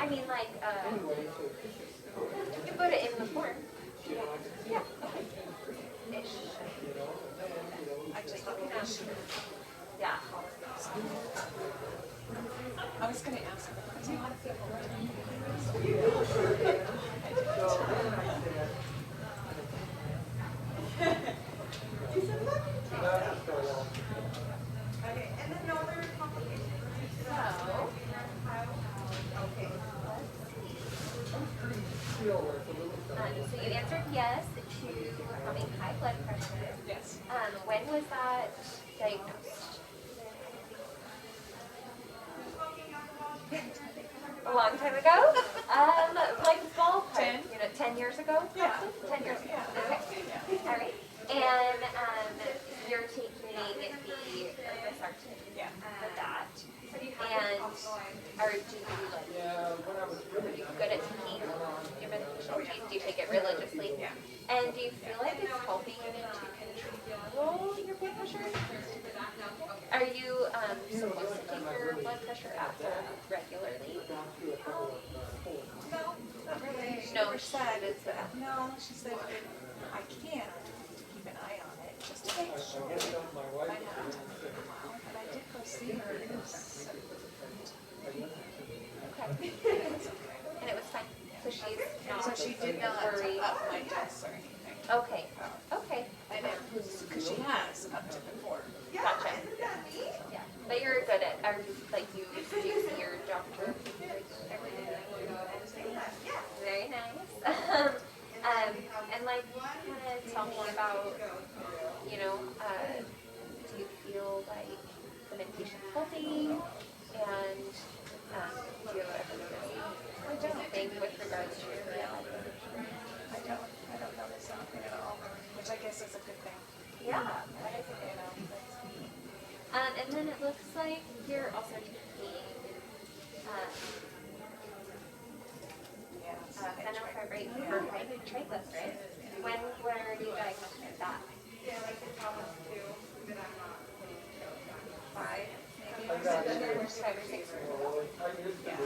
I mean, like, you put it in the form. Yeah. Ish. I just looking at it. Yeah. I was going to ask her, do you want to feel Okay, and then no other complications. So you answered yes to having high blood pressure. Yes. When was that diagnosed? A long time ago? Like ballpark? 10. 10 years ago? Yeah. 10 years ago. Yeah. Okay. Yeah. All right. And you're taking the irbesartan for that. And are you good at taking your medication? Do you take it religiously? Yeah. And do you feel like it's helping you to control your blood pressure? Are you supposed to take your blood pressure at home regularly? No, not really. She No, never said it's that. No, she said I can't keep an eye on it just to make sure. I haven't but I did go see her. Okay. And it was fine. So she's not So she did not worried. up my dose or anything. Okay. Okay. I know, because she has up to before. Gotcha. Yeah. But you're good at, like, do you see your doctor every day? Very nice. And like, kind of tell me about, do you feel like the medication's helping? And do you ever notice anything with regards to your blood pressure? I don't notice anything at all, which I guess is a good thing. Yeah. And then it looks like you're also taking phenylfibrate for triglycerides. When were you diagnosed with that? 5, maybe 5 or 6 years ago.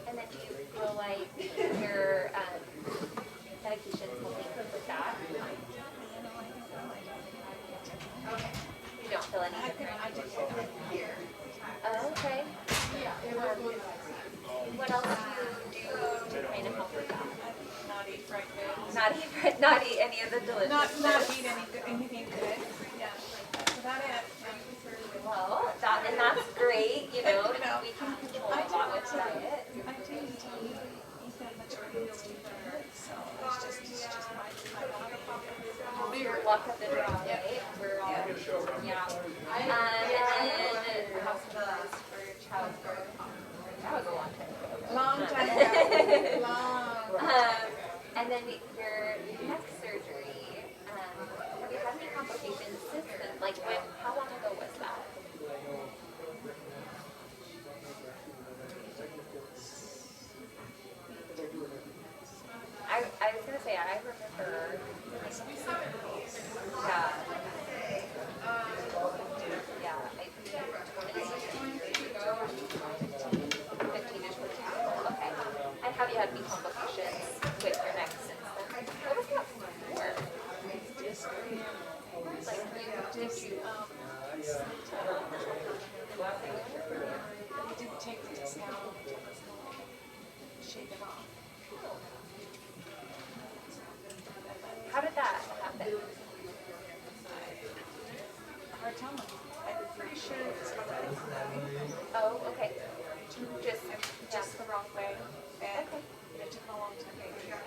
And then do you feel like your medication's helping with that? Okay. You don't feel any different? I just feel here. Oh, okay. What else do you do to kind of help with that? Not eat fried foods. Not eat any of the delicious Not foods? eat anything good. Yeah. That's about it. Well, that's great, we can control a lot with diet. I didn't eat that much greens to eat, so it's just my body. Your luck of the draw, right? Yeah. And then hospitalized for childbirth. That was a long time ago. Long time ago. Long. And then your neck surgery. Have you had any complications since then? Like how long ago was that? I was gonna say I remember. Yeah. Yeah. I think 15 to 22. Okay. And have you had any complications with your neck since then? What was that for? Like You didn't take the disc out. Shave it off. How did that happen? Hard telling. I'm pretty sure it's Oh, okay. just the wrong way. And it took a long time to figure it out.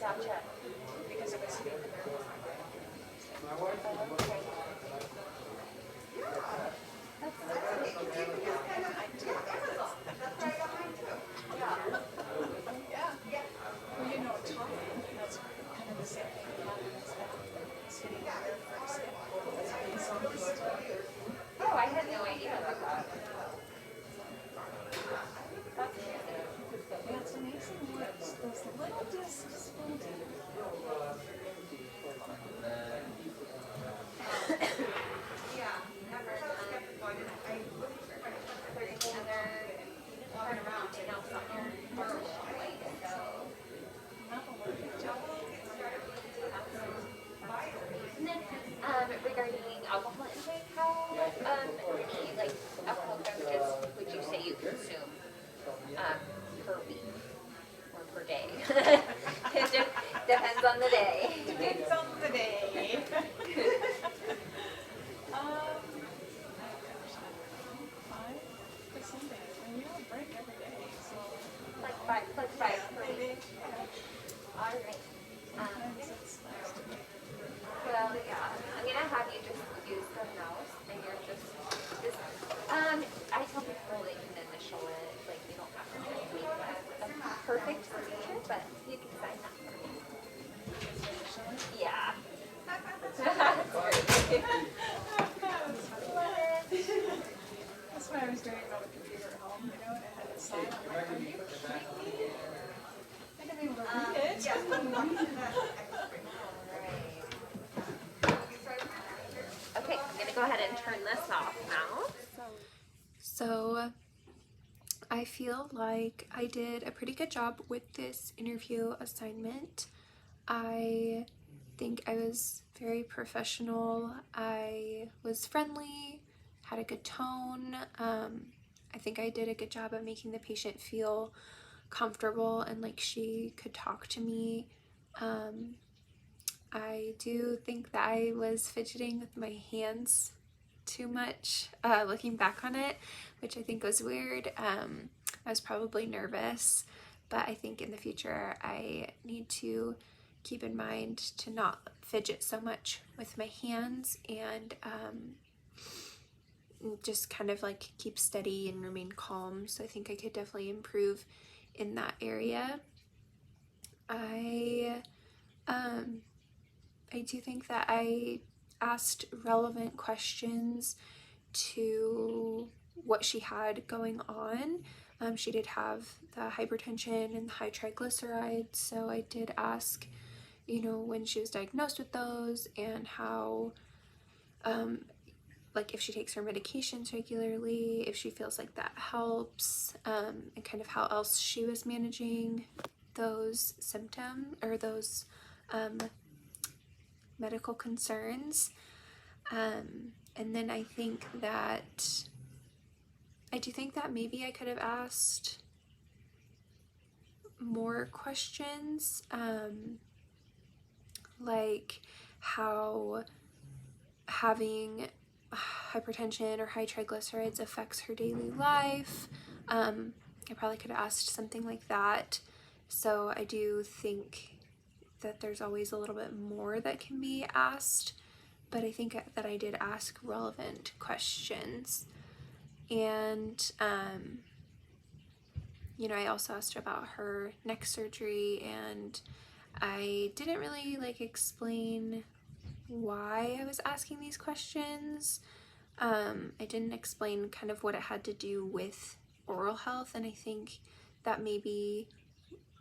Gotcha. Because it was hitting the nerve. Okay. Yeah. Well, you know, talking, that's kind of the same thing that happens. It's hitting the nerve first. Oh, I had no idea about that. That's amazing. Yeah, it's amazing what those little discs will do. have you just use the mouse and you're just this. I tell people they can initial it, like you don't have to just make a perfect signature, but you can sign that for me. Yeah. That's great. Love it. That's what I was doing on the computer at home, you know, and I had it signed. I'm like, are you kidding me? I didn't be able to read it. Yes. Okay, I'm gonna go ahead and turn this off now. So I feel like I did a pretty good job with this interview assignment. I think I was very professional. I was friendly, had a good tone. I think I did a good job of making the patient feel comfortable and like she could talk to me. I do think that I was fidgeting with my hands too much, looking back on it, which I think was weird. I was probably nervous, but I think in the future I need to keep in mind to not fidget so much with my hands and just kind of like keep steady and remain calm. So I think I could definitely improve in that area. I do think that I asked relevant questions to what she had going on. She did have the hypertension and the high triglycerides, so I did ask, you know, when she was diagnosed with those and how, like if she takes her medications regularly, if she feels like that helps, and kind of how else she was managing those symptoms or those medical concerns. And then I think that I do think that maybe I could have asked more questions, like how having hypertension or high triglycerides affects her daily life. I probably could have asked something like that. So I do think that there's always a little bit more that can be asked, but I think that I did ask relevant questions. And you know, I also asked about her neck surgery, and I didn't really like explain why I was asking these questions. I didn't explain kind of what it had to do with oral health, and I think that maybe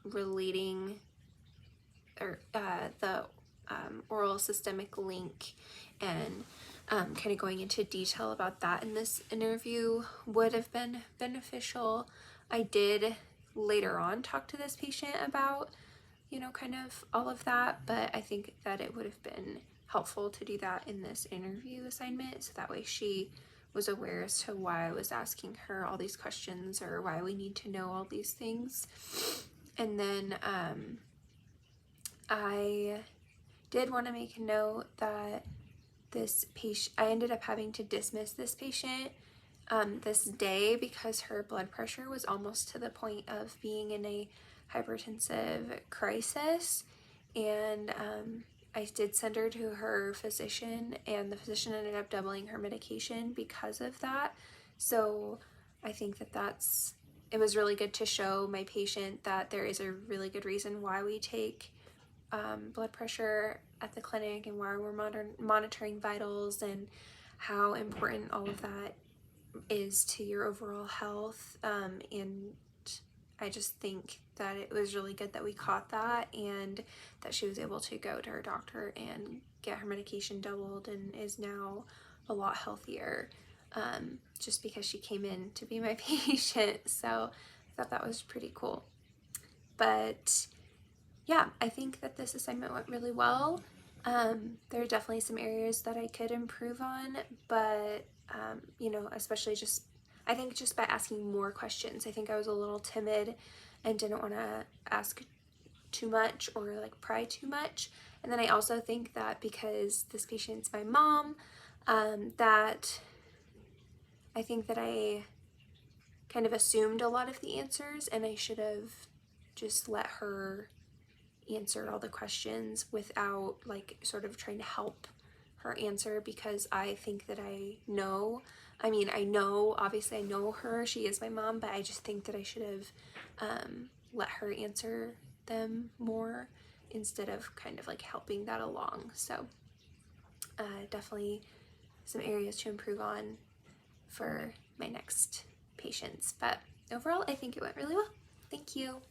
relating or the oral systemic link and kind of going into detail about that in this interview would have been beneficial. I did later on talk to this patient about, you know, kind of all of that, but I think that it would have been helpful to do that in this interview assignment, so that way she was aware as to why I was asking her all these questions or why we need to know all these things. And then I did want to make a note that this patient, I ended up having to dismiss this patient this day because her blood pressure was almost to the point of being in a hypertensive crisis, and I did send her to her physician, and the physician ended up doubling her medication because of that. So I think that it was really good to show my patient that there is a really good reason why we take blood pressure at the clinic and why we're monitoring vitals and how important all of that is to your overall health. And I just think that it was really good that we caught that and that she was able to go to her doctor and get her medication doubled and is now a lot healthier, just because she came in to be my patient. So I thought that was pretty cool. But yeah, I think that this assignment went really well. There are definitely some areas that I could improve on, but you know, especially I think just by asking more questions. I think I was a little timid and didn't want to ask too much or like pry too much. And then I also think that because this patient's my mom, that I think that I kind of assumed a lot of the answers, and I should have just let her answer all the questions without like sort of trying to help her answer because I think that I know. I mean, I know, obviously I know her, she is my mom, but I just think that I should have let her answer them more instead of kind of like helping that along. So definitely some areas to improve on for my next patients, but overall I think it went really well. Thank you.